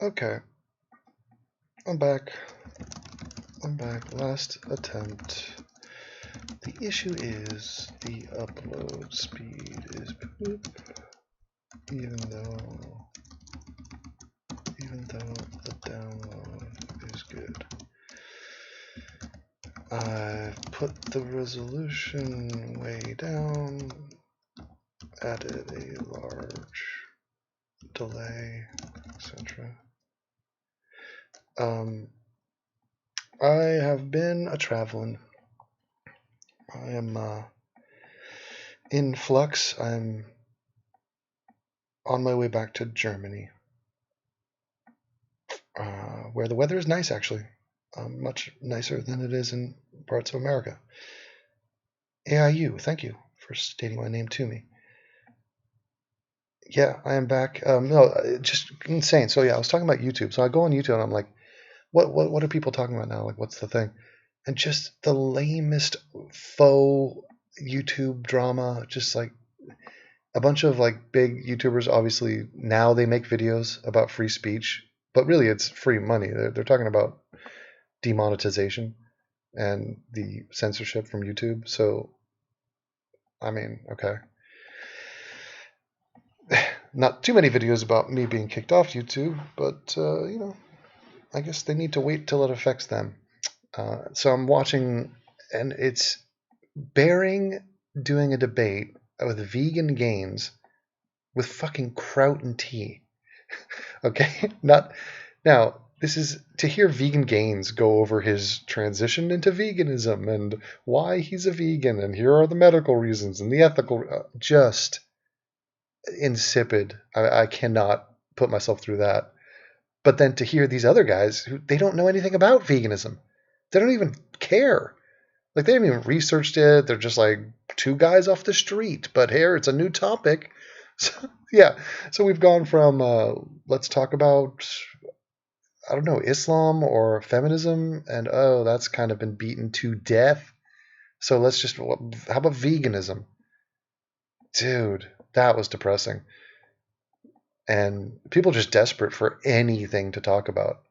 Okay, I'm back. I'm back. Last attempt. The issue is the upload speed is poop, even though the download is good. I put the resolution way down, added a large delay, etc. I have been a traveling. I am in flux. I'm on my way back to Germany, where the weather is nice, actually. Much nicer than it is in parts of America. AIU, thank you for stating my name to me. Yeah, I am back. No, just insane. So yeah, I was talking about YouTube. So I go on YouTube and I'm like, what are people talking about now? Like, what's the thing? And just the lamest faux YouTube drama. Just like a bunch of like big YouTubers. Obviously now they make videos about free speech, but really it's free money. They're talking about demonetization and the censorship from YouTube. So I mean, okay. Not too many videos about me being kicked off YouTube, but I guess they need to wait till it affects them. So I'm watching, and it's Bering doing a debate with vegan gains with fucking kraut and tea. Okay, not now. This is to hear vegan gains go over his transition into veganism and why he's a vegan, and here are the medical reasons and the ethical. Just insipid. I cannot put myself through that. But then to hear these other guys who they don't know anything about veganism, they don't even care. Like they haven't even researched it. They're just like two guys off the street. But here it's a new topic. So yeah, so we've gone from let's talk about I don't know Islam or feminism, and oh that's kind of been beaten to death. So let's just how about veganism, dude? That was depressing. And people are just desperate for anything to talk about.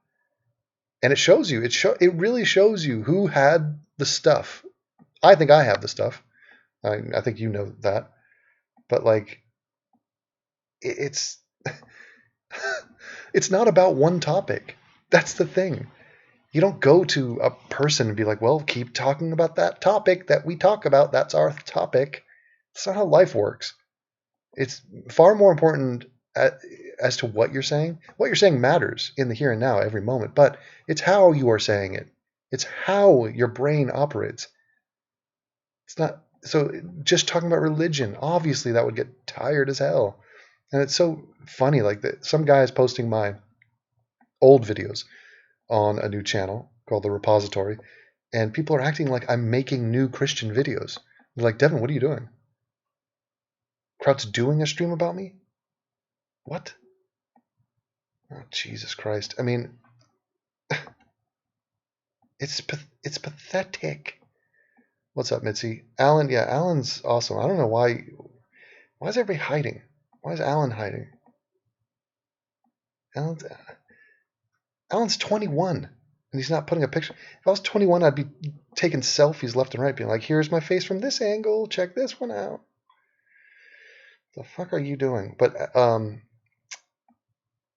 And it shows you. It really shows you who had the stuff. I think I have the stuff. I think you know that. But like, it's it's not about one topic. That's the thing. You don't go to a person and be like, "Well, keep talking about that topic that we talk about. That's our topic." That's not how life works. It's far more important as to what you're saying. What you're saying matters in the here and now, every moment, but it's how you are saying it. It's how your brain operates. It's not so just talking about religion. Obviously, that would get tired as hell. And it's so funny. Like that, some guy is posting my old videos on a new channel called the Repository, and people are acting like I'm making new Christian videos. They're like, Devin, what are you doing? Kraut's doing a stream about me? What? Oh, Jesus Christ. I mean, it's pathetic. What's up, Mitzi? Alan, yeah, Alan's awesome. I don't know why is everybody hiding? Why is Alan hiding? Alan's Alan's 21 and he's not putting a picture. If I was 21, I'd be taking selfies left and right, being like, "Here's my face from this angle. Check this one out." The fuck are you doing? But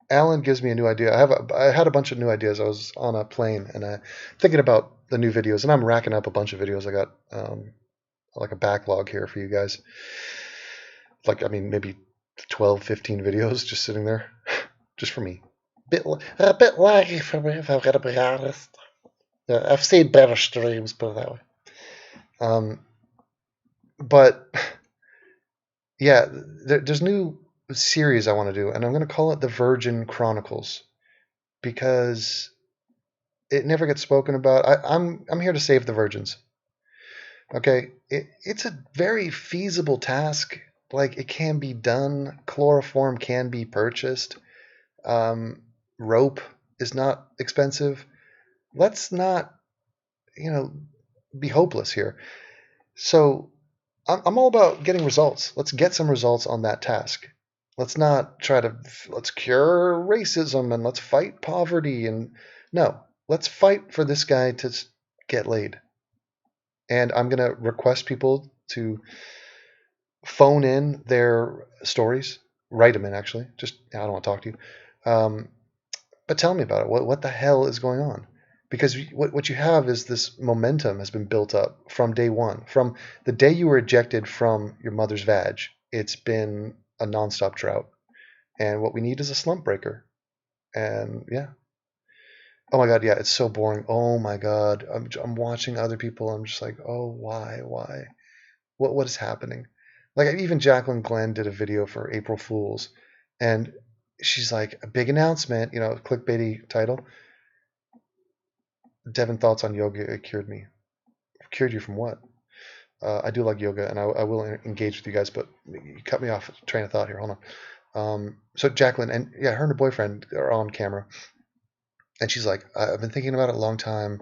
Alan gives me a new idea. I had a bunch of new ideas. I was on a plane and thinking about the new videos, and I'm racking up a bunch of videos. I got like a backlog here for you guys. Like I mean, maybe 12, 15 videos just sitting there, just for me. A bit laggy for me, if I'm gonna be honest. Yeah, I've seen better streams, put it that way. Um, but yeah, there's new series I want to do, and I'm gonna call it the Virgin Chronicles because it never gets spoken about. I'm here to save the virgins. Okay, it's a very feasible task. Like it can be done. Chloroform can be purchased. Um, Rope is not expensive. Let's not, you know, be hopeless here. So I'm all about getting results. Let's get some results on that task. Let's not try to let's cure racism and let's fight poverty and no, let's fight for this guy to get laid. And I'm gonna request people to phone in their stories, write them in actually. Just I don't want to talk to you, but tell me about it. What the hell is going on? Because what you have is this momentum has been built up from day one, from the day you were ejected from your mother's vag. It's been a nonstop drought, and what we need is a slump breaker. And yeah, oh my god, yeah, it's so boring. Oh my god, I'm watching other people. I'm just like, oh why? What is happening? Like even Jacqueline Glenn did a video for April Fools, and she's like a big announcement, clickbaity title. Devin, thoughts on yoga? It cured me. Cured you from what? I do like yoga, and I will engage with you guys, but you cut me off train of thought here. Hold on. So Jacqueline and yeah, her and her boyfriend are on camera, and she's like, I've been thinking about it a long time.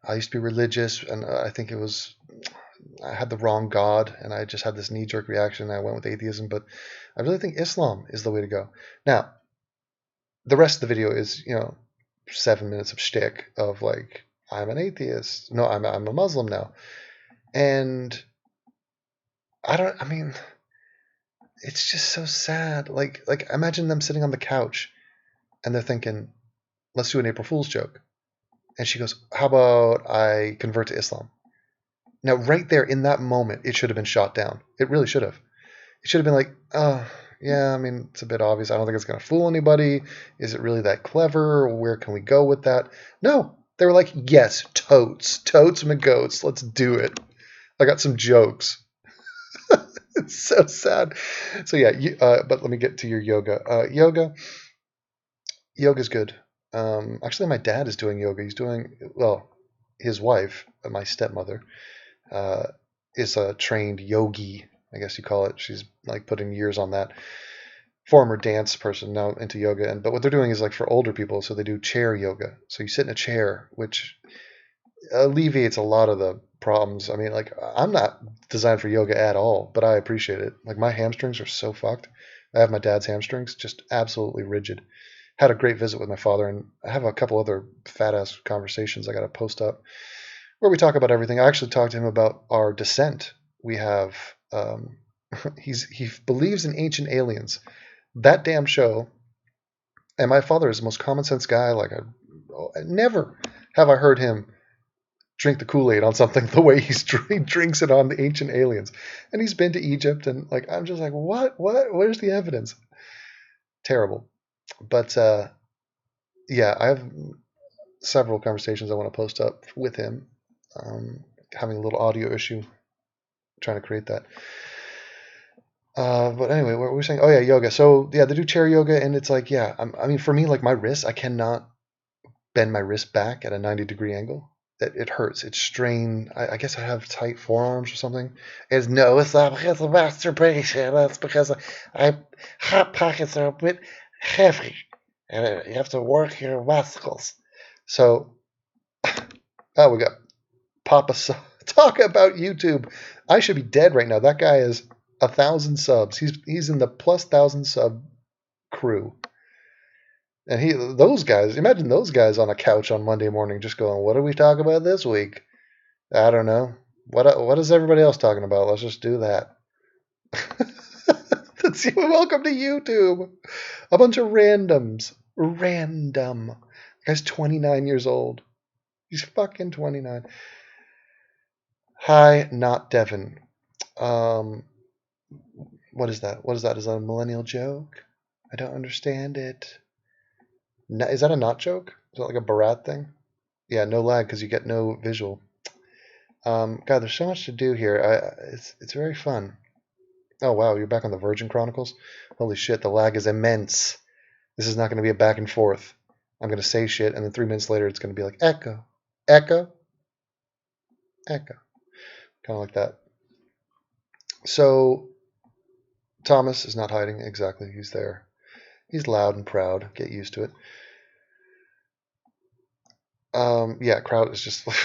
I used to be religious, and I think I had the wrong God, and I just had this knee jerk reaction. And I went with atheism, but I really think Islam is the way to go. Now, the rest of the video is, 7 minutes of shtick of like, I'm an atheist. No, I'm a Muslim now, and I mean, it's just so sad. Like imagine them sitting on the couch and they're thinking, let's do an April Fool's joke, and she goes, how about I convert to Islam? Now, right there in that moment, it should have been shot down. It really should have. It should have been like, oh, yeah, I mean, it's a bit obvious. I don't think it's going to fool anybody. Is it really that clever? Where can we go with that? No. They were like, yes, totes. Totes and goats. Let's do it. I got some jokes. It's so sad. So, yeah, but let me get to your yoga. Yoga's good. Actually, my dad is doing yoga. Well, his wife, my stepmother, uh, is a trained yogi, I guess you call it. She's like putting years on that. Former dance person, now into yoga, but what they're doing is like for older people, so they do chair yoga. So you sit in a chair, which alleviates a lot of the problems. I mean, like I'm not designed for yoga at all, but I appreciate it. Like my hamstrings are so fucked. I have my dad's hamstrings, just absolutely rigid. Had a great visit with my father, and I have a couple other fat ass conversations I got to post up where we talk about everything. I actually talked to him about our descent. We have he believes in ancient aliens. That damn show. And my father is the most common sense guy. Like never have I heard him drink the Kool-Aid on something the way he drinks it on the ancient aliens. And he's been to Egypt, and like I'm just like, where's the evidence? Terrible. But yeah, I have several conversations I want to post up with him. Having a little audio issue trying to create that. But anyway, what were we saying? Oh yeah, yoga. So yeah, they do chair yoga, and it's like, yeah, I mean, for me, like my wrist, I cannot bend my wrist back at a 90-degree angle. It hurts. It's strained. I guess I have tight forearms or something. It's not because of masturbation. That's because I hot pockets are a bit heavy, and you have to work your muscles. So, oh, we got Papa. Talk about YouTube. I should be dead right now. That guy is 1,000 subs. He's in the plus 1,000 sub crew. And those guys, imagine those guys on a couch on Monday morning just going, what do we talk about this week? I don't know. What is everybody else talking about? Let's just do that. Welcome to YouTube. A bunch of randoms. Random. The guy's 29 years old. He's fucking 29. Hi, not Devin. What is that? Is that a millennial joke? I don't understand it. Is that a not joke? Is that like a Barat thing? Yeah, no lag because you get no visual. God, there's so much to do here. It's very fun. Oh wow, you're back on the Virgin Chronicles. Holy shit, the lag is immense. This is not going to be a back and forth. I'm going to say shit, and then 3 minutes later, it's going to be like echo, echo, echo, kind of like that. So Thomas is not hiding. Exactly, he's there. He's loud and proud. Get used to it. Yeah, Kraut is just what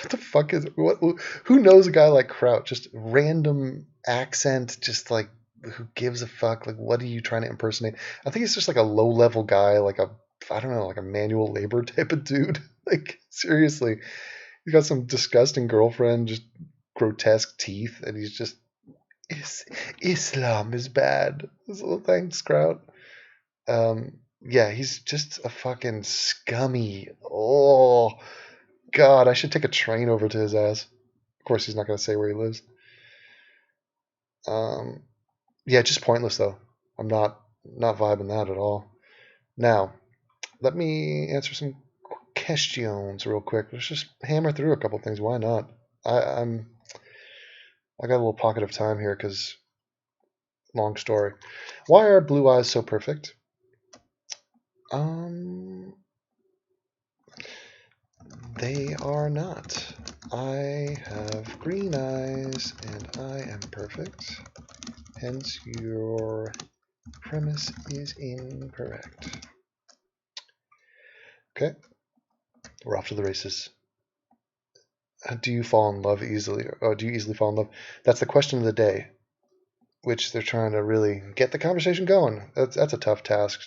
the fuck is what? Who knows a guy like Kraut? Just random accent, just like who gives a fuck? Like, what are you trying to impersonate? I think he's just like a low-level guy, like I don't know, like a manual labor type of dude. Like, seriously, he's got some disgusting girlfriend, just grotesque teeth, and he's just Islam is bad. So thanks, Kraut. Yeah, he's just a fucking scummy. Oh God, I should take a train over to his ass. Of course, he's not going to say where he lives. Yeah, just pointless though. I'm not vibing that at all. Now, let me answer some questions real quick. Let's just hammer through a couple things. Why not? I'm I got a little pocket of time here because long story. Why are blue eyes so perfect? Um, they are not. I have green eyes and I am perfect. Hence, your premise is incorrect. Okay, we're off to the races. Do you fall in love easily? Or do you easily fall in love? That's the question of the day, which they're trying to really get the conversation going. That's a tough task.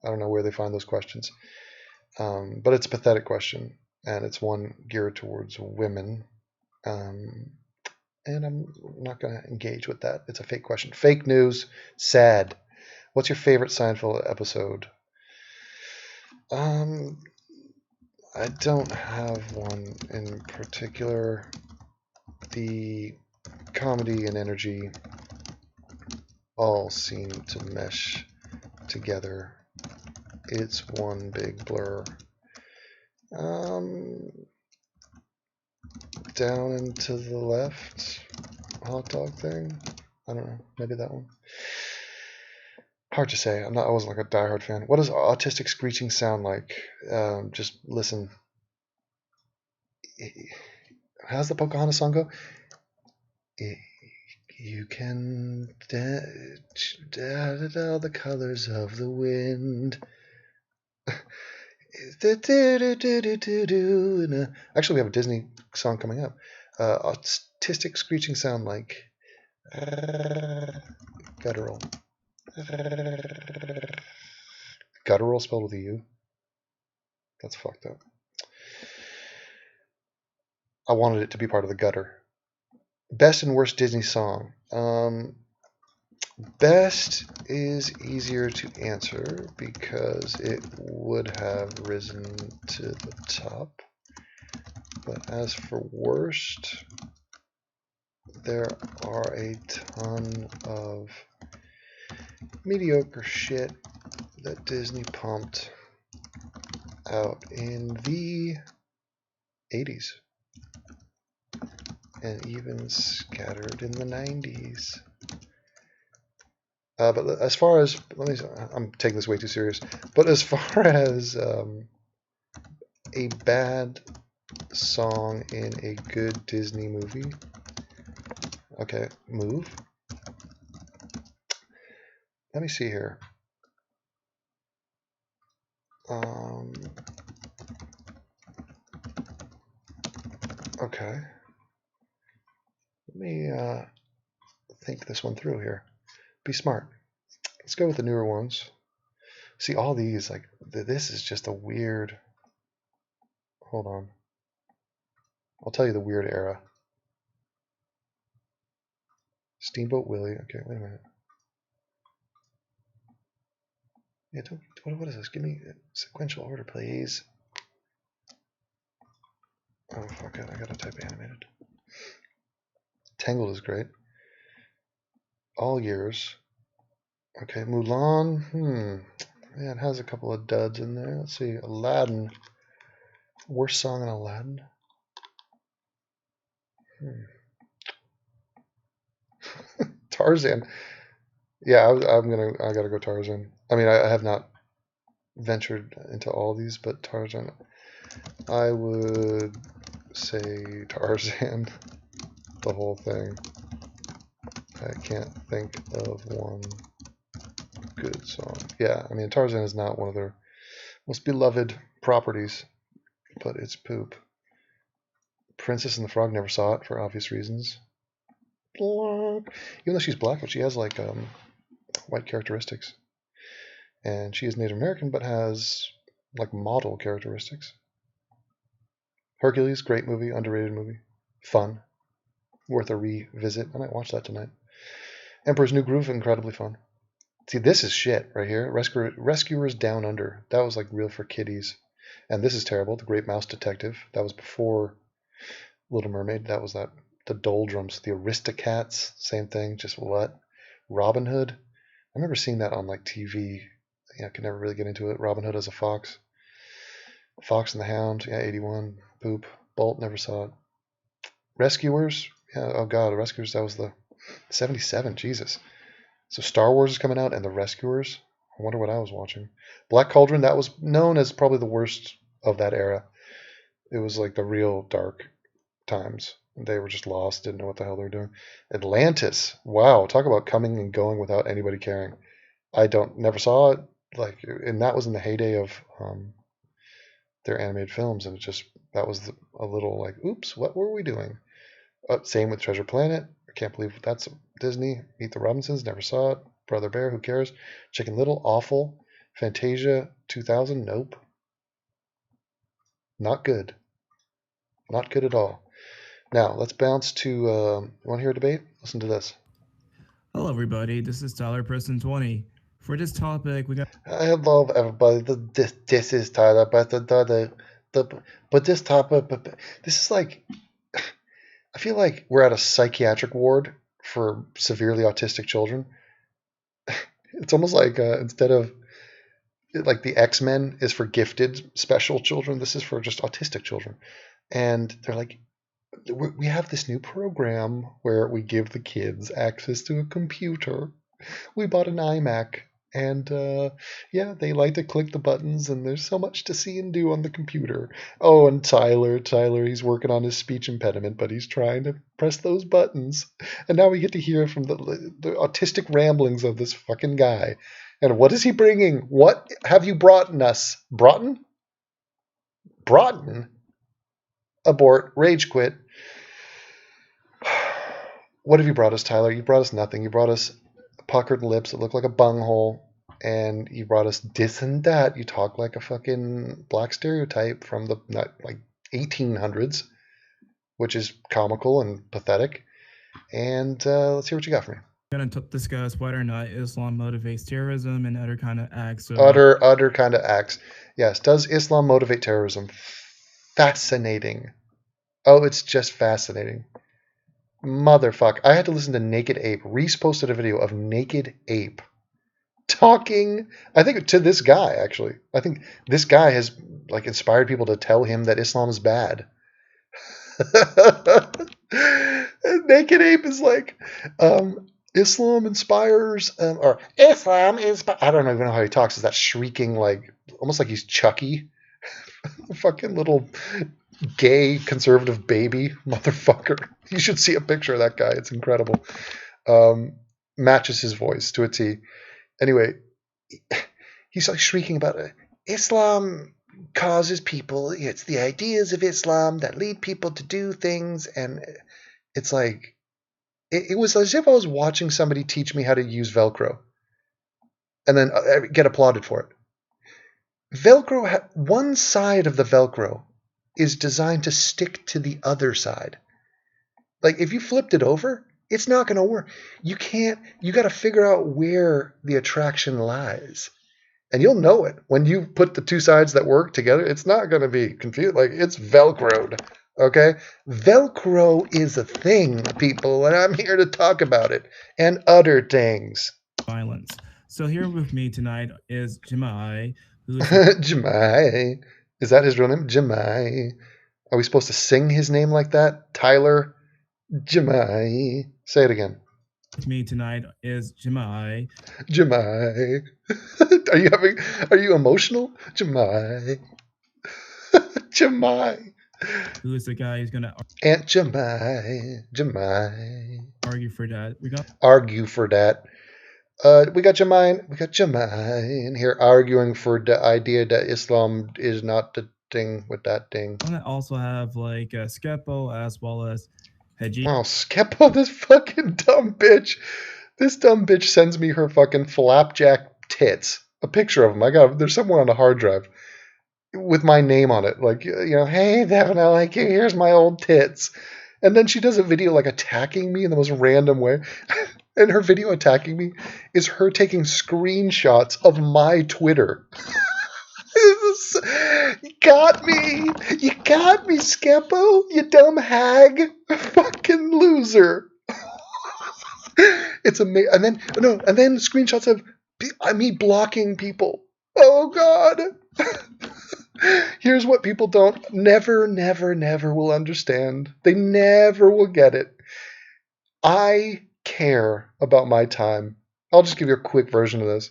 I don't know where they find those questions, but it's a pathetic question, and it's one geared towards women. Um, and I'm not going to engage with that. It's a fake question. Fake news. Sad. What's your favorite Seinfeld episode? I don't have one in particular. The comedy and energy all seem to mesh together. It's one big blur. Down and to the left hot dog thing. I don't know. Maybe that one. Hard to say. I wasn't like a diehard fan. What does autistic screeching sound like? Just listen. How's the Pocahontas song go? You can the colors of the wind. Actually, we have a Disney song coming up. Autistic screeching sound like guttural. Guttural spelled with a U. That's fucked up. I wanted it to be part of the gutter. Best and worst Disney song. Best is easier to answer because it would have risen to the top. But as for worst, there are a ton of mediocre shit that Disney pumped out in the 80s and even scattered in the 90s. But as far as, I'm taking this way too serious, but as far as a bad song in a good Disney movie, okay, move. Let me see here. Okay. Let me think this one through here. Be smart. Let's go with the newer ones. See, all these, like, this is just a weird... Hold on. I'll tell you the weird era. Steamboat Willie. Okay, wait a minute. Yeah, what is this? Give me sequential order, please. Oh, fuck it. I gotta type animated. Tangled is great. All years. Okay, Mulan. Yeah, it has a couple of duds in there. Let's see. Aladdin. Worst song in Aladdin? Tarzan. Yeah, I gotta go Tarzan. I mean, I have not ventured into all these, but Tarzan. I would say Tarzan. The whole thing. I can't think of one good song. Yeah, I mean, Tarzan is not one of their most beloved properties, but it's poop. Princess and the Frog, never saw it for obvious reasons. black. Even though she's black, but she has like white characteristics, and she is Native American, but has like model characteristics. Hercules, great movie, underrated movie, fun, worth a revisit. I might watch that tonight. Emperor's New Groove, incredibly fun. See, this is shit right here. Rescuers Down Under. That was like real for kiddies. And this is terrible. The Great Mouse Detective. That was before Little Mermaid. That was that. The Doldrums. The Aristocats. Same thing. Just what? Robin Hood. I remember seeing that on like TV. Yeah, I could never really get into it. Robin Hood as a fox. Fox and the Hound. Yeah, 81. Poop. Bolt. Never saw it. Rescuers. Yeah. Oh God, Rescuers. That was the 77. Jesus. So Star Wars is coming out, and The Rescuers. I wonder what I was watching. Black Cauldron, that was known as probably the worst of that era. It was like the real dark times. They were just lost, didn't know what the hell they were doing. Atlantis, wow, talk about coming and going without anybody caring. I don't never saw it, like, and that was in the heyday of their animated films, and it just that was a little like, oops, what were we doing? Same with Treasure Planet. I can't believe that's Disney. Meet the Robinsons, never saw it. Brother Bear, who cares? Chicken Little, awful. Fantasia 2000, nope. Not good. Not good at all. Now, let's bounce to, you want to hear a debate? Listen to this. Hello, everybody. This is Tyler Person 20. For this topic, we got. I love everybody. This is Tyler, but but this topic, but this is like, I feel like we're at a psychiatric ward for severely autistic children. It's almost like instead of like the X-Men is for gifted special children, this is for just autistic children. And they're like, we have this new program where we give the kids access to a computer. We bought an iMac, and yeah, they like to click the buttons, and there's so much to see and do on the computer. Oh, and Tyler, he's working on his speech impediment, but he's trying to press those buttons. And now we get to hear from the autistic ramblings of this fucking guy. And what is he bringing? What have you brought us? Broughton? Broughton? Abort. Rage quit. What have you brought us, Tyler? You brought us nothing. You brought us puckered lips that look like a bunghole, and you brought us this and that. You talk like a fucking black stereotype from the like 1800s, which is comical and pathetic. And let's hear what you got for me. Going to discuss whether or not Islam motivates terrorism and other kind of acts of. Utter kind of acts. Yes. Does Islam motivate terrorism? Fascinating. Oh, it's just fascinating. Motherfuck. I had to listen to Naked Ape. Reese posted a video of Naked Ape talking, I think, to this guy, actually. I think this guy has like inspired people to tell him that Islam is bad. Naked Ape is like, Islam inspires, or Islam is, I don't even know how he talks. Is that shrieking, like, almost like he's Chucky? Fucking little gay conservative baby motherfucker. You should see a picture of that guy. It's incredible. Matches his voice to a T. Anyway, he's like shrieking about it. Islam causes people, it's the ideas of Islam that lead people to do things, and it's like it was as if I was watching somebody teach me how to use Velcro and then get applauded for it. Velcro, one side of the Velcro is designed to stick to the other side. Like if you flipped it over, it's not going to work. You got to figure out where the attraction lies. And you'll know it when you put the two sides that work together. It's not going to be confused. Like it's Velcroed. Okay? Velcro is a thing, people, and I'm here to talk about it and other things. Violence. So here with me tonight is Jemai, who is Jemai. Is that his real name? Jemai. Are we supposed to sing his name like that? Tyler Jemai. Say it again. with me tonight is Jemai. Jemai. Are you emotional? Jemai. Jemai. Who is the guy who's going to Aunt Jemai. Jemai. argue for that. Argue for that. We got Jemai in here arguing for the idea that Islam is not the thing with that thing. I'm going to also have like Skepo as well as Oh, Skeppo, this fucking dumb bitch. This dumb bitch sends me her fucking flapjack tits. A picture of them. They're somewhere on the hard drive with my name on it. Like, hey, Devin, I like you. Here's my old tits. And then she does a video like attacking me in the most random way. And her video attacking me is her taking screenshots of my Twitter. You got me. You got me, Skeppo. You dumb hag. Fucking loser. It's amazing. And then screenshots of me blocking people. Oh God. Here's what people never will understand. They never will get it. I care about my time. I'll just give you a quick version of this.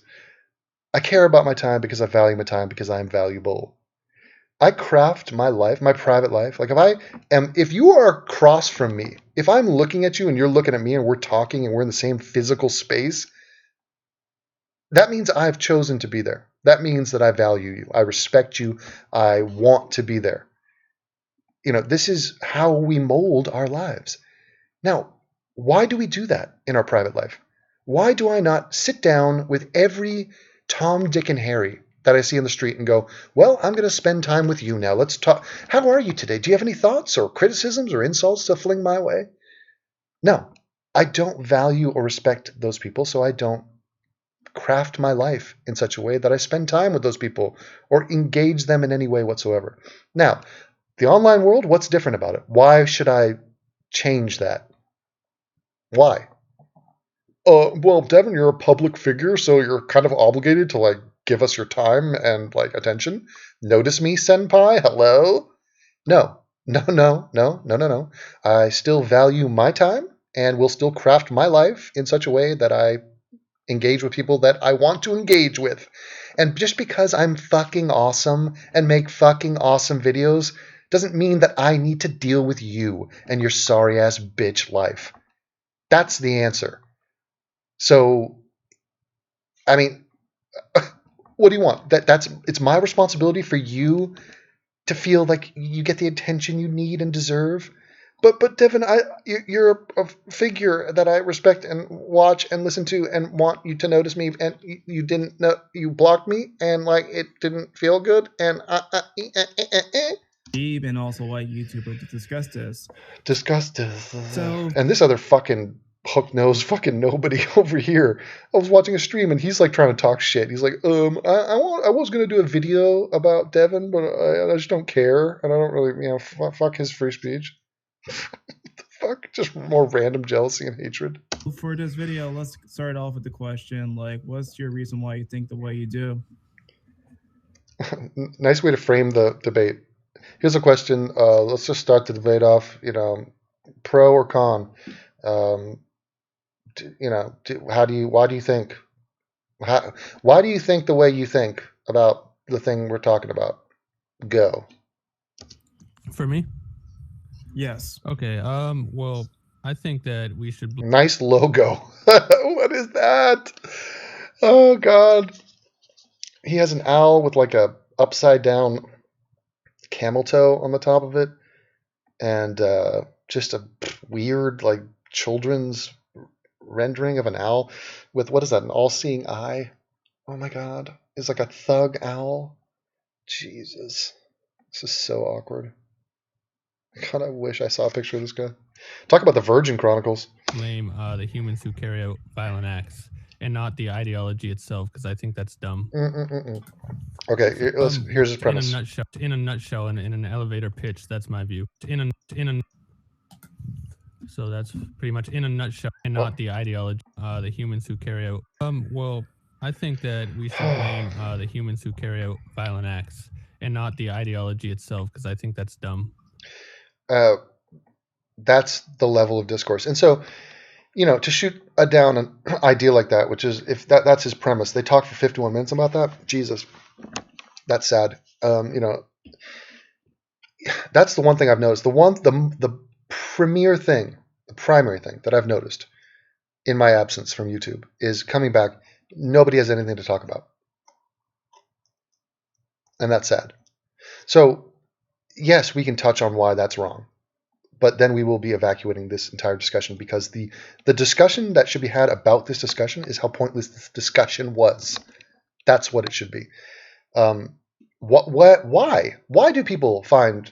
I care about my time because I value my time because I'm valuable. I craft my life, my private life. Like if you are across from me, if I'm looking at you and you're looking at me and we're talking and we're in the same physical space, that means I've chosen to be there. That means that I value you. I respect you. I want to be there. This is how we mold our lives. Now, why do we do that in our private life? Why do I not sit down with every Tom, Dick, and Harry that I see in the street and go, well, I'm going to spend time with you now. Let's talk. How are you today? Do you have any thoughts or criticisms or insults to fling my way? No, I don't value or respect those people, so I don't craft my life in such a way that I spend time with those people or engage them in any way whatsoever. Now, the online world, what's different about it? Why should I change that? Why? Well, Devin, you're a public figure, so you're kind of obligated to give us your time and attention. Notice me, senpai. Hello? No. No. I still value my time and will still craft my life in such a way that I engage with people that I want to engage with. And just because I'm fucking awesome and make fucking awesome videos doesn't mean that I need to deal with you and your sorry ass bitch life. That's the answer. So, I mean, what do you want? It's my responsibility for you to feel like you get the attention you need and deserve. But Devin, you're a figure that I respect and watch and listen to and want you to notice me, and you didn't know, you blocked me, and it didn't feel good, and and also white YouTuber to discuss this. So, and this other fucking hook nose fucking nobody over here. I was watching a stream and he's trying to talk shit. He's like, I was gonna do a video about Devin, but I just don't care, and I don't really, fuck his free speech. Fuck, just more random jealousy and hatred. For this video, let's start off with the question, what's your reason why you think the way you do? Nice way to frame the debate. Here's a question. Let's just start the debate off, pro or con. Why do you think the way you think about the thing we're talking about? Go. For me? Yes. Okay. Well, I think that we should. Nice logo. What is that? Oh God. He has an owl with a upside down camel toe on the top of it, and just a weird children's rendering of an owl with, what is that, an all-seeing eye? Oh my God. It's like a thug owl. Jesus. This is so awkward. God, I wish I saw a picture of this guy. Talk about the Virgin Chronicles. Blame the humans who carry out violent acts and not the ideology itself, because I think that's dumb. Okay, here's his premise. In a nutshell, in an elevator pitch, that's my view. So that's pretty much in a nutshell, and not the ideology. The humans who carry out. Well, I think that we should blame the humans who carry out violent acts and not the ideology itself, because I think that's dumb. That's the level of discourse. And so, to shoot down an idea like that, which is, if that's his premise, they talk for 51 minutes about that. Jesus, that's sad. That's the one thing I've noticed. The primary thing that I've noticed in my absence from YouTube is coming back. Nobody has anything to talk about. And that's sad. So, yes, we can touch on why that's wrong. but then we will be evacuating this entire discussion because the discussion that should be had about this discussion is how pointless this discussion was. That's what it should be. Why do people find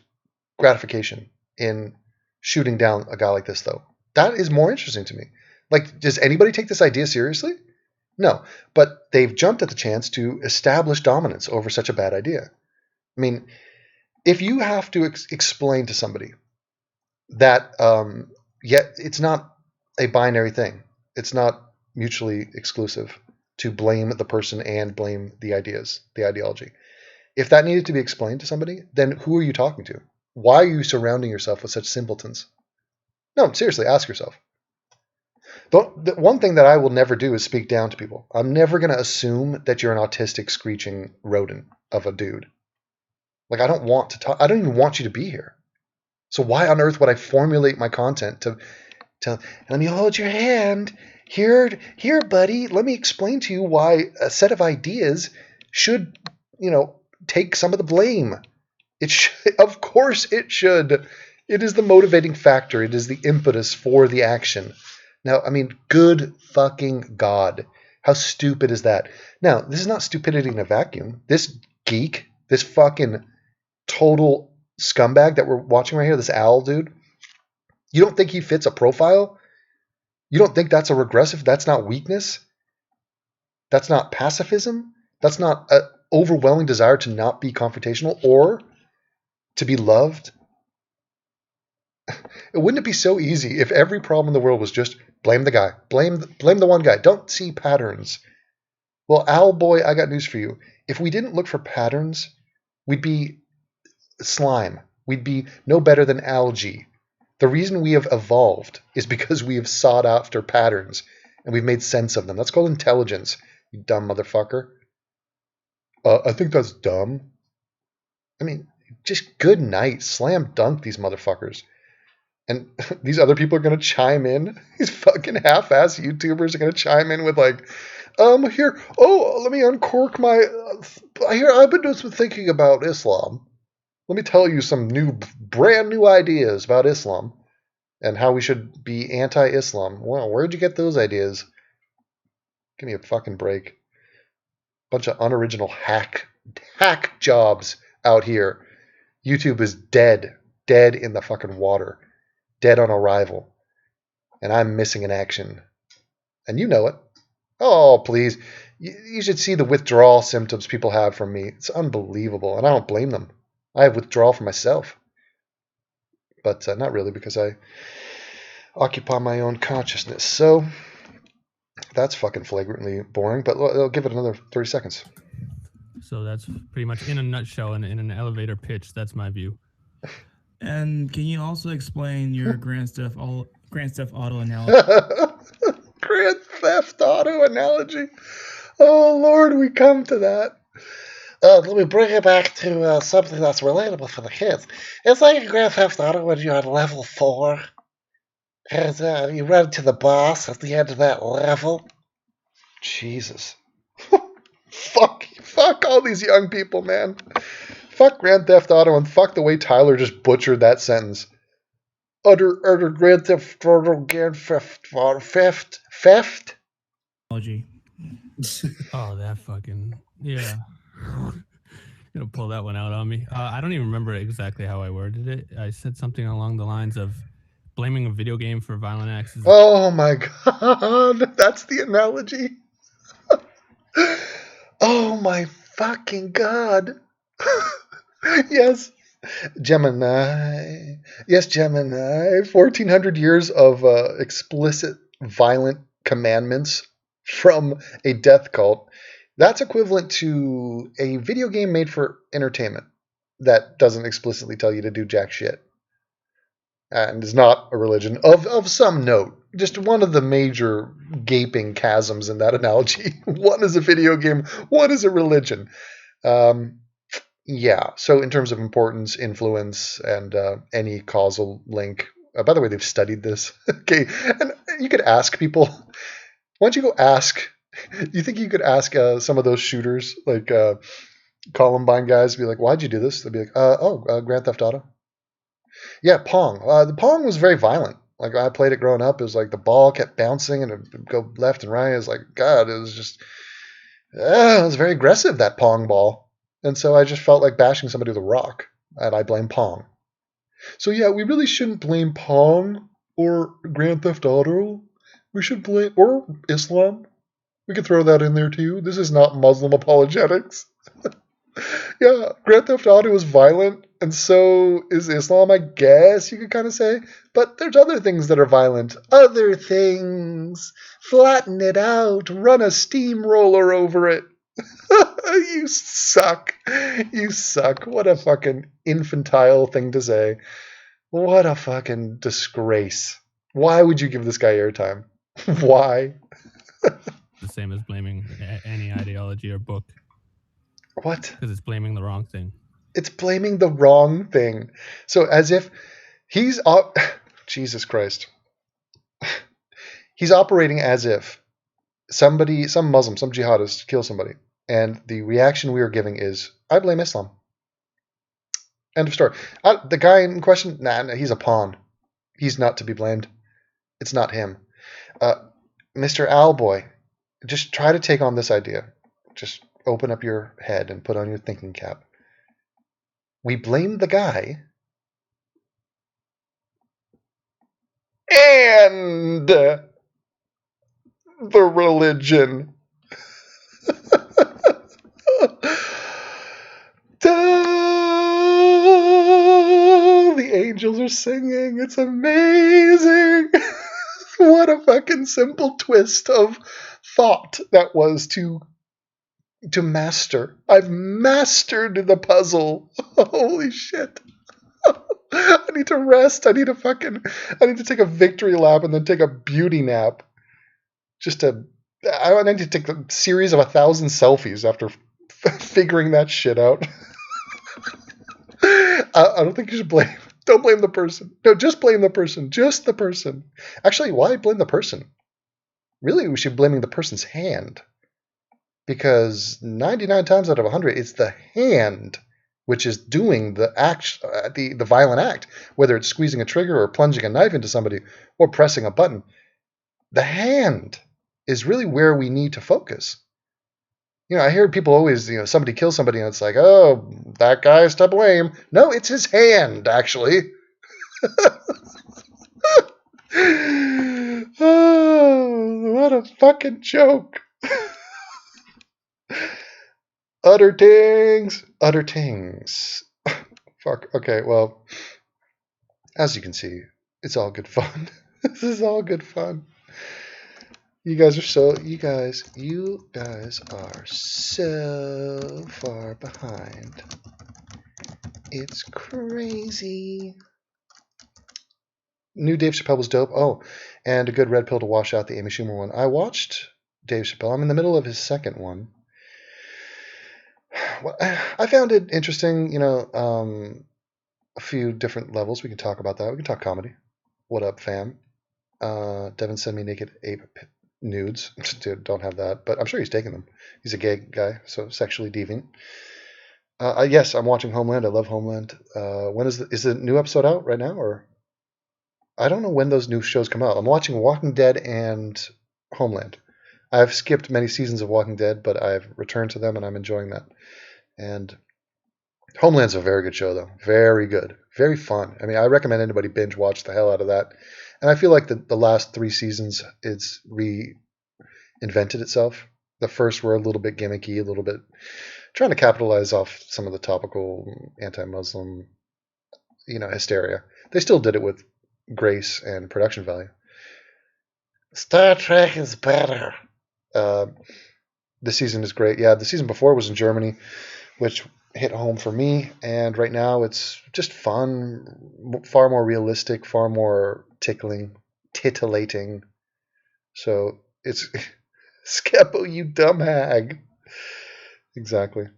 gratification in shooting down a guy like this, though? That is more interesting to me. Like, does anybody take this idea seriously? No, but they've jumped at the chance to establish dominance over such a bad idea. I mean, if you have to explain to somebody that yet it's not a binary thing, it's not mutually exclusive to blame the person and blame the ideas, the ideology. If that needed to be explained to somebody, then who are you talking to? Why are you surrounding yourself with such simpletons? No, seriously, ask yourself. The one thing that I will never do is speak down to people. I'm never going to assume that you're an autistic, screeching rodent of a dude. Like, I don't want to talk. I don't even want you to be here. So why on earth would I formulate my content to let me hold your hand here, buddy? Let me explain to you why a set of ideas should, take some of the blame. It should, of course it should. It is the motivating factor. It is the impetus for the action. Now, I mean, good fucking God. How stupid is that? Now, this is not stupidity in a vacuum. This geek, this fucking total scumbag that we're watching right here, this owl dude, you don't think he fits a profile? You don't think that's a regressive? That's not weakness? That's not pacifism? That's not an overwhelming desire to not be confrontational or to be loved? Wouldn't it be so easy if every problem in the world was just blame the guy, blame the one guy, don't see patterns? Well, owl boy, I got news for you. If we didn't look for patterns, we'd be slime. We'd be no better than algae. The reason we have evolved is because we have sought after patterns and we've made sense of them. That's called intelligence, you dumb motherfucker. I think that's dumb. I mean, just good night. Slam dunk these motherfuckers. And these other people are going to chime in. These fucking half-ass YouTubers are going to chime in with let me uncork my... I've been doing some thinking about Islam. Let me tell you some brand new ideas about Islam and how we should be anti-Islam. Well, where'd you get those ideas? Give me a fucking break. Bunch of unoriginal hack jobs out here. YouTube is dead in the fucking water. Dead on arrival. And I'm missing in action. And you know it. Oh, please. You should see the withdrawal symptoms people have from me. It's unbelievable. And I don't blame them. I have withdrawal from myself. But not really, because I occupy my own consciousness. So that's fucking flagrantly boring. But I'll give it another 30 seconds. So that's pretty much in a nutshell and in an elevator pitch. That's my view. And can you also explain your Grand Theft Auto analogy? Grand Theft Auto analogy? Oh, Lord, we come to that. Let me bring it back to something that's relatable for the kids. It's like a Grand Theft Auto when you're on level 4. And you run to the boss at the end of that level. Jesus. Fuck all these young people, man. Fuck Grand Theft Auto and fuck the way Tyler just butchered that sentence. Utter Grand Theft Auto, theft? Analogy. Oh, that fucking, yeah. Gonna pull that one out on me. I don't even remember exactly how I worded it. I said something along the lines of blaming a video game for violent acts. Oh my God, that's the analogy. Oh my fucking God. Yes, Gemini. Yes, Gemini. 1,400 years of explicit, violent commandments from a death cult. That's equivalent to a video game made for entertainment that doesn't explicitly tell you to do jack shit. And is not a religion of some note. Just one of the major gaping chasms in that analogy. One is a video game, one is a religion. Yeah, so in terms of importance, influence, and any causal link. By the way, they've studied this. Okay, and you could ask people. Why don't you go ask? You think you could ask some of those shooters, like Columbine guys, be like, "Why'd you do this?" They'd be like, Grand Theft Auto." Yeah, Pong. The Pong was very violent. Like I played it growing up. It was like the ball kept bouncing and it would go left and right. It was like God. It was just it was very aggressive, that Pong ball. And so I just felt like bashing somebody with a rock, and I blame Pong. So yeah, we really shouldn't blame Pong or Grand Theft Auto. We should blame or Islam. We could throw that in there too. This is not Muslim apologetics. Yeah, Grand Theft Auto is violent, and so is Islam, I guess you could kind of say. But there's other things that are violent. Other things. Flatten it out. Run a steamroller over it. You suck. You suck. What a fucking infantile thing to say. What a fucking disgrace. Why would you give this guy airtime? Why? The same as blaming any ideology or book. What? Because it's blaming the wrong thing. It's blaming the wrong thing. So as if he's Jesus Christ. He's operating as if somebody, some Muslim, some jihadist kills somebody, and the reaction we are giving is, I blame Islam. End of story. The guy in question, nah, he's a pawn. He's not to be blamed. It's not him. Mr. Owlboy, just try to take on this idea. Just open up your head and put on your thinking cap. We blame the guy, and the religion. The angels are singing. It's amazing. What a fucking simple twist of thought that was to master. I've mastered the puzzle. Holy shit. I need to rest. I need to take a victory lap and then take a beauty nap. I need to take a series of 1,000 selfies after figuring that shit out. I don't think you should blame. Don't blame the person. No, just blame the person. Just the person. Actually, why blame the person? Really, we should be blaming the person's hand. Because 99 times out of 100, it's the hand which is doing the act, the violent act, whether it's squeezing a trigger or plunging a knife into somebody or pressing a button. The hand is really where we need to focus. I hear people always, somebody kills somebody and it's like, oh, that guy's to blame. No, it's his hand, actually. Oh, what a fucking joke. Utter tings. Utter tings. Fuck. Okay, well, as you can see, it's all good fun. This is all good fun. You guys are so far behind. It's crazy. New Dave Chappelle was dope. Oh, and a good red pill to wash out the Amy Schumer one. I watched Dave Chappelle. I'm in the middle of his second one. Well, I found it interesting, a few different levels. We can talk about that. We can talk comedy. What up, fam? Devin sent me naked ape nudes. Dude, don't have that, but I'm sure he's taking them. He's a gay guy, so sexually deviant. Yes, I'm watching Homeland. I love Homeland. When is the new episode out right now, or I don't know when those new shows come out. I'm watching Walking Dead and Homeland. I've skipped many seasons of Walking Dead, but I've returned to them and I'm enjoying that. And Homeland's a very good show, though. Very good. Very fun. I mean, I recommend anybody binge watch the hell out of that. And I feel like the last 3 seasons, it's reinvented itself. The first were a little bit gimmicky, a little bit trying to capitalize off some of the topical anti-Muslim, hysteria. They still did it with grace and production value. Star Trek is better. This season is great. Yeah, the season before was in Germany, which hit home for me. And right now it's just fun, far more realistic, far more titillating. So it's Skepo, you dumb hag. Exactly.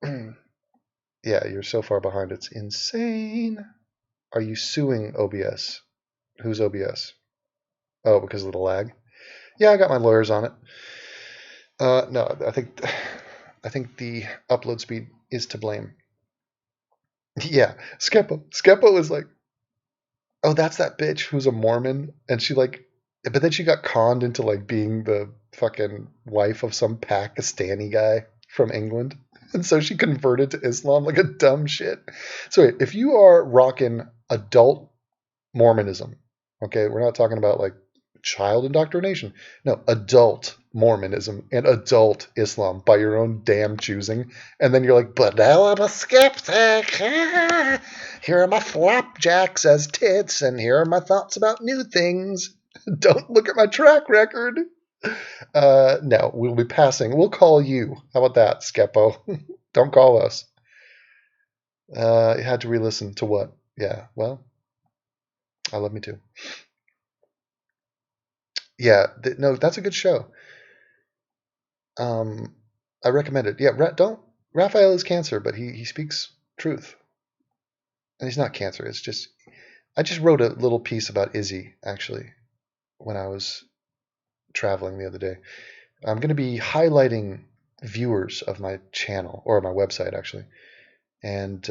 Yeah, you're so far behind. It's insane. Are you suing OBS? Who's OBS? Oh, because of the lag. Yeah, I got my lawyers on it. No, I think the upload speed is to blame. Yeah, Skepo is like, Oh, that's that bitch who's a Mormon, and she like, but then she got conned into like being the fucking wife of some Pakistani guy from England, and so she converted to Islam like a dumb shit. So wait, if you are rocking adult Mormonism, okay, we're not talking about like child indoctrination. No, adult Mormonism and adult Islam by your own damn choosing. And then you're like, but now I'm a skeptic. Here are my flapjacks as tits, and here are my thoughts about new things. Don't look at my track record. No, we'll be passing. We'll call you. How about that, Skepo? Don't call us. You had to re-listen to what? Yeah, well, I love me too. Yeah, no, that's a good show. I recommend it. Yeah, don't. Raphael is cancer, but he speaks truth, and he's not cancer. It's just I just wrote a little piece about Izzy actually when I was traveling the other day. I'm going to be highlighting viewers of my channel or my website actually, and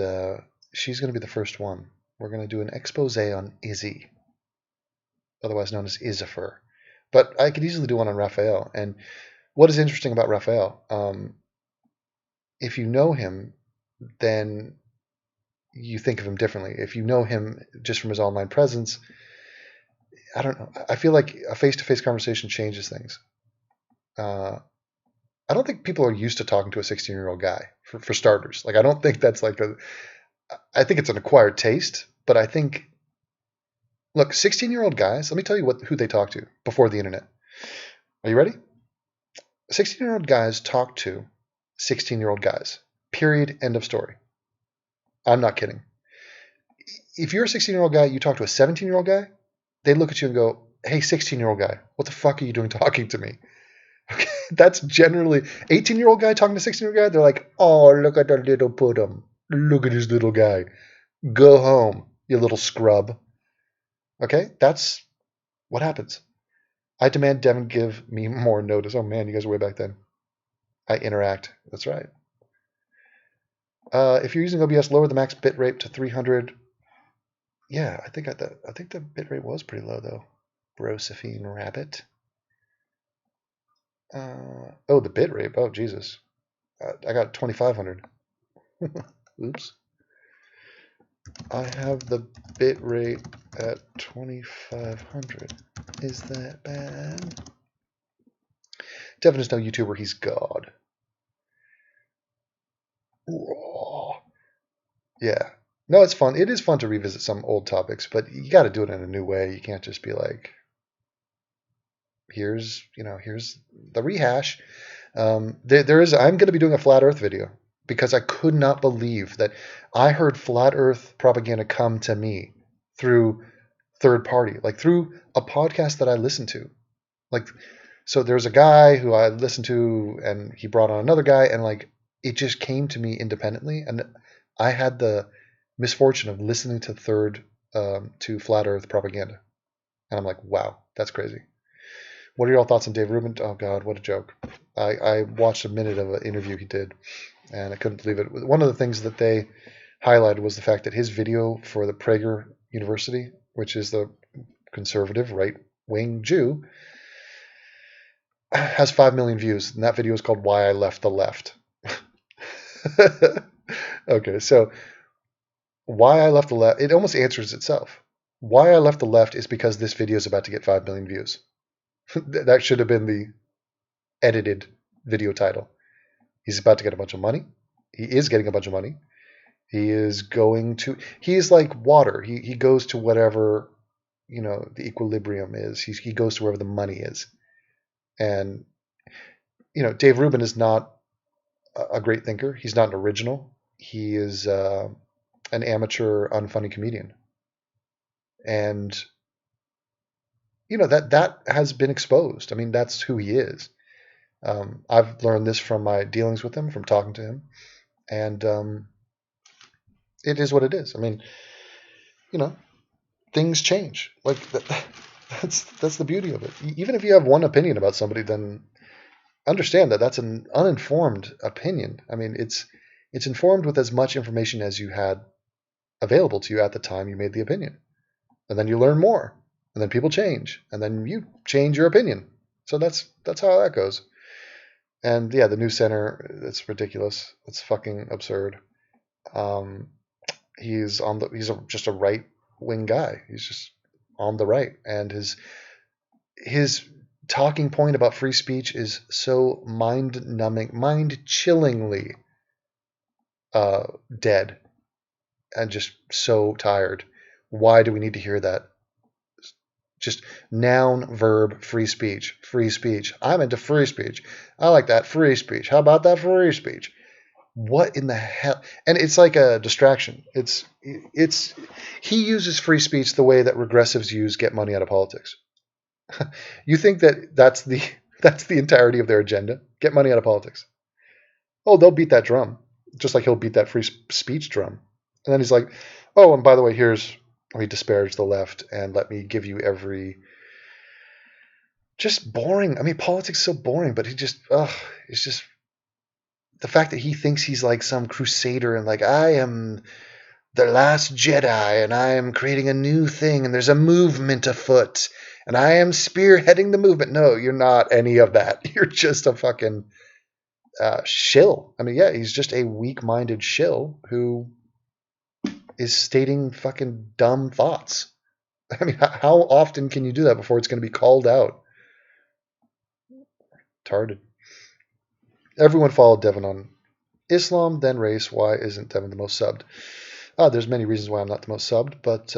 she's going to be the first one. We're going to do an expose on Izzy, otherwise known as Izifer. But I could easily do one on Raphael. And what is interesting about Raphael? If you know him, then you think of him differently. If you know him just from his online presence, I don't know. I feel like a face-to-face conversation changes things. I don't think people are used to talking to a 16-year-old guy, for starters. Like, I don't think that's like I think it's an acquired taste, but I think, look, 16-year-old guys, let me tell you who they talk to before the internet. Are you ready? 16-year-old guys talk to 16-year-old guys. Period. End of story. I'm not kidding. If you're a 16-year-old guy, you talk to a 17-year-old guy, they look at you and go, hey, 16-year-old guy, what the fuck are you doing talking to me? Okay, that's generally 18-year-old guy talking to 16-year-old guy. They're like, oh, look at the little putum. Look at this little guy. Go home, you little scrub. Okay, that's what happens. I demand Devin give me more notice. Oh man, you guys are way back then. I interact. That's right. If you're using OBS, lower the max bitrate to 300. Yeah, I think the bitrate was pretty low though. Brosephine Rabbit. Oh, the bitrate. Oh, Jesus. I got 2500. Oops. I have the bitrate at 2500. Is that bad? Devin is no YouTuber. He's God. Raw. Yeah. No, it's fun. It is fun to revisit some old topics, but you got to do it in a new way. You can't just be like, here's the rehash. I'm going to be doing a flat Earth video because I could not believe that I heard flat Earth propaganda come to me through third party, like through a podcast that I listened to. Like, so there's a guy who I listened to and he brought on another guy and like, it just came to me independently. And I had the misfortune of listening to to flat Earth propaganda. And I'm like, wow, that's crazy. What are your thoughts on Dave Rubin? Oh God, what a joke. I watched a minute of an interview he did and I couldn't believe it. One of the things that they highlighted was the fact that his video for the Prager University, which is the conservative right-wing Jew, has 5 million views. And that video is called Why I Left the Left. Okay, so why I left the left, it almost answers itself. Why I left the left is because this video is about to get 5 million views. That should have been the edited video title. He's about to get a bunch of money. He is getting a bunch of money. He is like water. He goes to whatever, the equilibrium is. He goes to wherever the money is. And, Dave Rubin is not a great thinker. He's not an original. He is an amateur, unfunny comedian. And, that has been exposed. I mean, that's who he is. I've learned this from my dealings with him, from talking to him. And it is what it is. I mean, things change. Like, that's the beauty of it. Even if you have one opinion about somebody, then understand that that's an uninformed opinion. I mean, it's informed with as much information as you had available to you at the time you made the opinion. and then you learn more, and then people change, and then you change your opinion. So that's how that goes. And yeah, the new center, it's ridiculous. It's fucking absurd. Um, he's just a right wing guy. He's just on the right, and his talking point about free speech is so mind numbing, mind chillingly dead, and just so tired. Why do we need to hear that? Just noun, verb, free speech, free speech. I'm into free speech. I like that free speech. How about that free speech? What in the hell? And it's like a distraction. It's he uses free speech the way that regressives use get money out of politics. You think that that's the entirety of their agenda? Get money out of politics. Oh, they'll beat that drum, just like he'll beat that free speech drum. And then he's like, oh, and by the way, here's he disparaged the left, and let me give you every just boring. I mean, politics is so boring, but it's just the fact that he thinks he's like some crusader and like I am the last Jedi and I am creating a new thing and there's a movement afoot and I am spearheading the movement. No, you're not any of that. You're just a fucking shill. I mean, yeah, he's just a weak-minded shill who is stating fucking dumb thoughts. I mean, how often can you do that before it's going to be called out? Tarded. Everyone followed Devin on Islam, then race. Why isn't Devin the most subbed? There's many reasons why I'm not the most subbed, but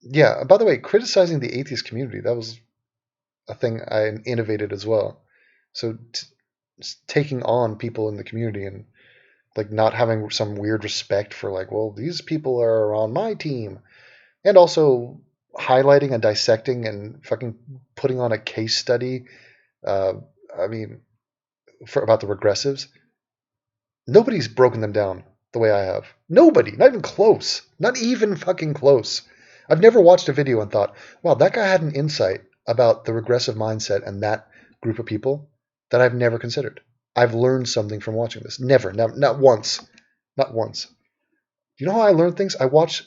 yeah. By the way, criticizing the atheist community, that was a thing I innovated as well. So taking on people in the community and like not having some weird respect for like, well, these people are on my team, and also highlighting and dissecting and fucking putting on a case study. I mean, about the regressives. Nobody's broken them down the way I have. Nobody, not even close, not even fucking close. I've never watched a video and thought, wow, that guy had an insight about the regressive mindset and that group of people that I've never considered. I've learned something from watching this. Never, not once. Not once. Do you know how I learn things? I watch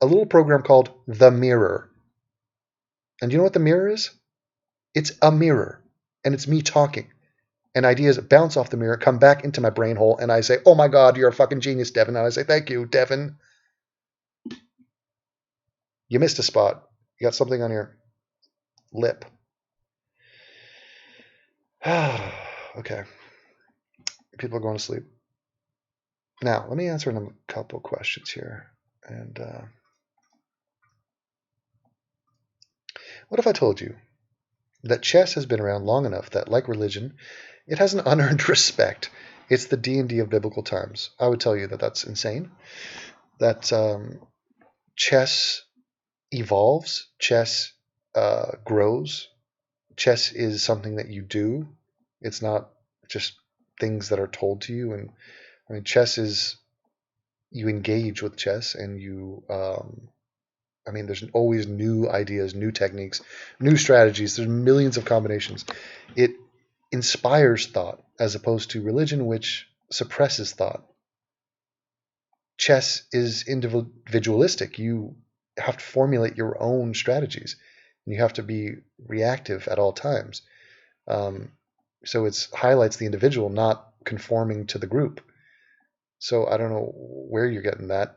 a little program called The Mirror. And do you know what The Mirror is? It's a mirror. And it's me talking. And ideas bounce off the mirror, come back into my brain hole, and I say, oh my God, you're a fucking genius, Devin. And I say, thank you, Devin. You missed a spot. You got something on your lip. Okay. People are going to sleep. Now, let me answer a couple questions here. And what if I told you that chess has been around long enough that, like religion, it has an unearned respect? It's the D&D of biblical times. I would tell you that that's insane. That chess evolves, chess grows. Chess is something that you do. It's not just things that are told to you. And I mean, chess is, you engage with chess and you, I mean, there's always new ideas, new techniques, new strategies. There's millions of combinations. It inspires thought as opposed to religion, which suppresses thought. Chess is individualistic. You have to formulate your own strategies, and you have to be reactive at all times. So it highlights the individual, not conforming to the group. So I don't know where you're getting that.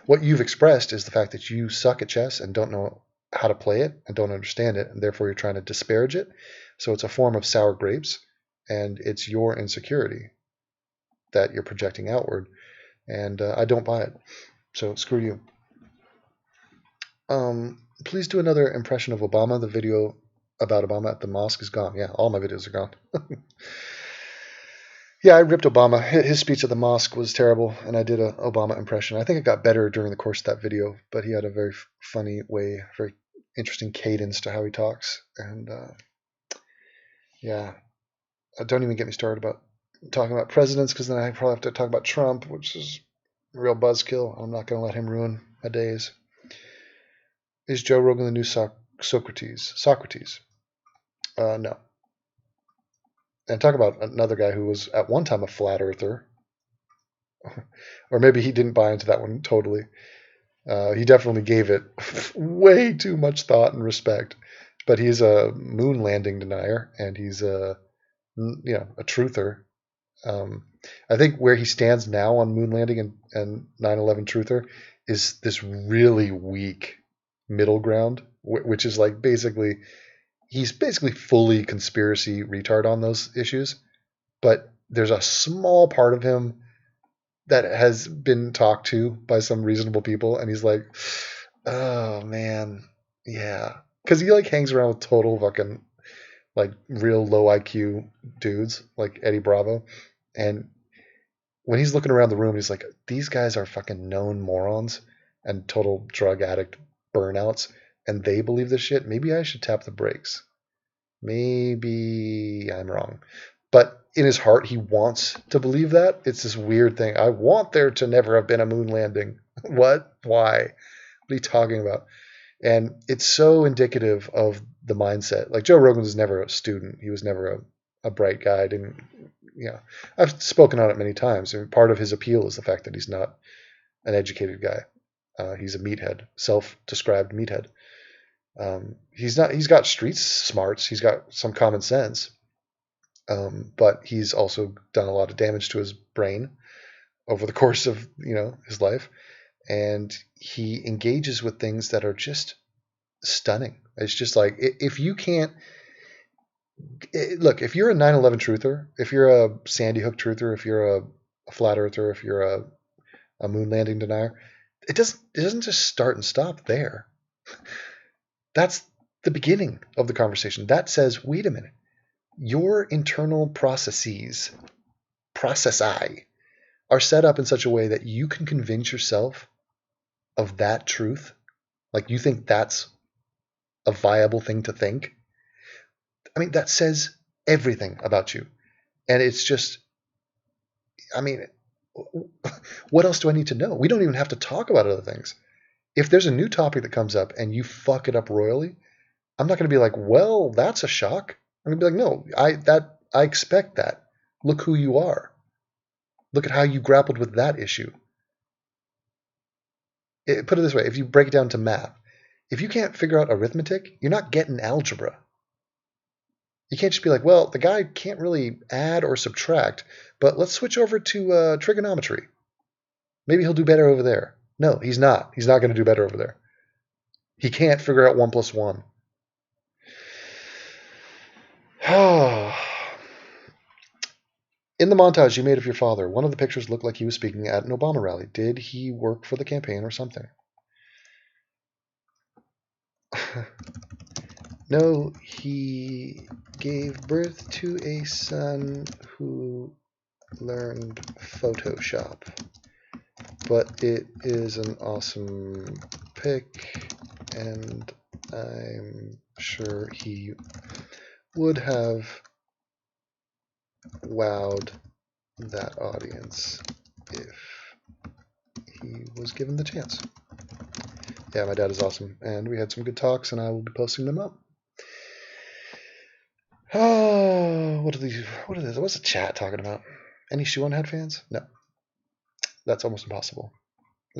What you've expressed is the fact that you suck at chess and don't know how to play it and don't understand it, and therefore you're trying to disparage it. So it's a form of sour grapes, and it's your insecurity that you're projecting outward. And I don't buy it. So screw you. Please do another impression of Obama. The video about Obama at the mosque is gone. Yeah, all my videos are gone. Yeah, I ripped Obama. His speech at the mosque was terrible, and I did an Obama impression. I think it got better during the course of that video, but he had a very funny way, very interesting cadence to how he talks. And yeah, don't even get me started about talking about presidents, because then I probably have to talk about Trump, which is a real buzzkill. I'm not going to let him ruin my days. Is Joe Rogan the new Socrates? No. And talk about another guy who was at one time a flat earther. Or maybe he didn't buy into that one totally. He definitely gave it way too much thought and respect. But he's a moon landing denier, and he's a a truther. I think where he stands now on moon landing and 9/11 truther is this really weak middle ground, which is like he's basically fully conspiracy retard on those issues, but there's a small part of him that has been talked to by some reasonable people, and he's like, oh man, yeah, because he like hangs around with total fucking like real low IQ dudes like Eddie Bravo, and when he's looking around the room, he's like, these guys are fucking known morons and total drug addict burnouts, and they believe this shit. Maybe I should tap the brakes. Maybe I'm wrong. But in his heart, he wants to believe that. It's this weird thing. I want there to never have been a moon landing. What? Why? What are you talking about? And it's so indicative of the mindset. Like Joe Rogan was never a student. He was never a bright guy. Didn't, I've spoken on it many times. And part of his appeal is the fact that he's not an educated guy. He's a meathead, self-described meathead. He's not. He's got street smarts. He's got some common sense, but he's also done a lot of damage to his brain over the course of his life, and he engages with things that are just stunning. It's just like if you can't look, if you're a 9/11 truther, if you're a Sandy Hook truther, if you're a flat earther, if you're a moon landing denier, it doesn't just start and stop there. That's the beginning of the conversation. That says, wait a minute, your internal processi are set up in such a way that you can convince yourself of that truth. Like you think that's a viable thing to think. I mean, that says everything about you. And it's just, I mean, what else do I need to know? We don't even have to talk about other things. If there's a new topic that comes up and you fuck it up royally, I'm not going to be like, well, that's a shock. I'm going to be like, no, I expect that. Look who you are. Look at how you grappled with that issue. Put it this way, if you break it down to math, if you can't figure out arithmetic, you're not getting algebra. You can't just be like, well, the guy can't really add or subtract, but let's switch over to trigonometry. Maybe he'll do better over there. No, he's not. He's not going to do better over there. He can't figure out 1 + 1. In the montage you made of your father, one of the pictures looked like he was speaking at an Obama rally. Did he work for the campaign or something? No, he gave birth to a son who learned Photoshop. But it is an awesome pic, and I'm sure he would have wowed that audience if he was given the chance. Yeah, my dad is awesome, and we had some good talks, and I will be posting them up. Oh, what are these? What's the chat talking about? Any Shoe on Head fans? No. That's almost impossible.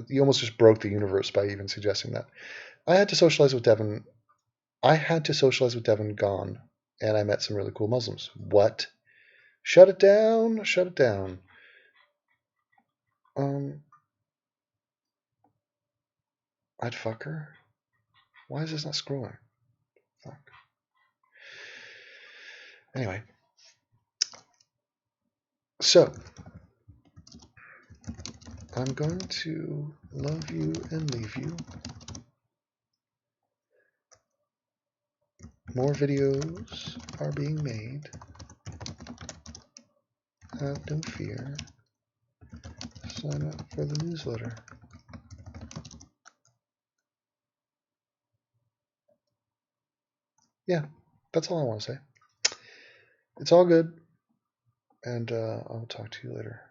You almost just broke the universe by even suggesting that. I had to socialize with Devin gone, and I met some really cool Muslims. What? Shut it down. Shut it down. I'd fuck her. Why is this not scrolling? Fuck. Anyway. So, I'm going to love you and leave you. More videos are being made. Have no fear. Sign up for the newsletter. Yeah, that's all I want to say. It's all good, and I'll talk to you later.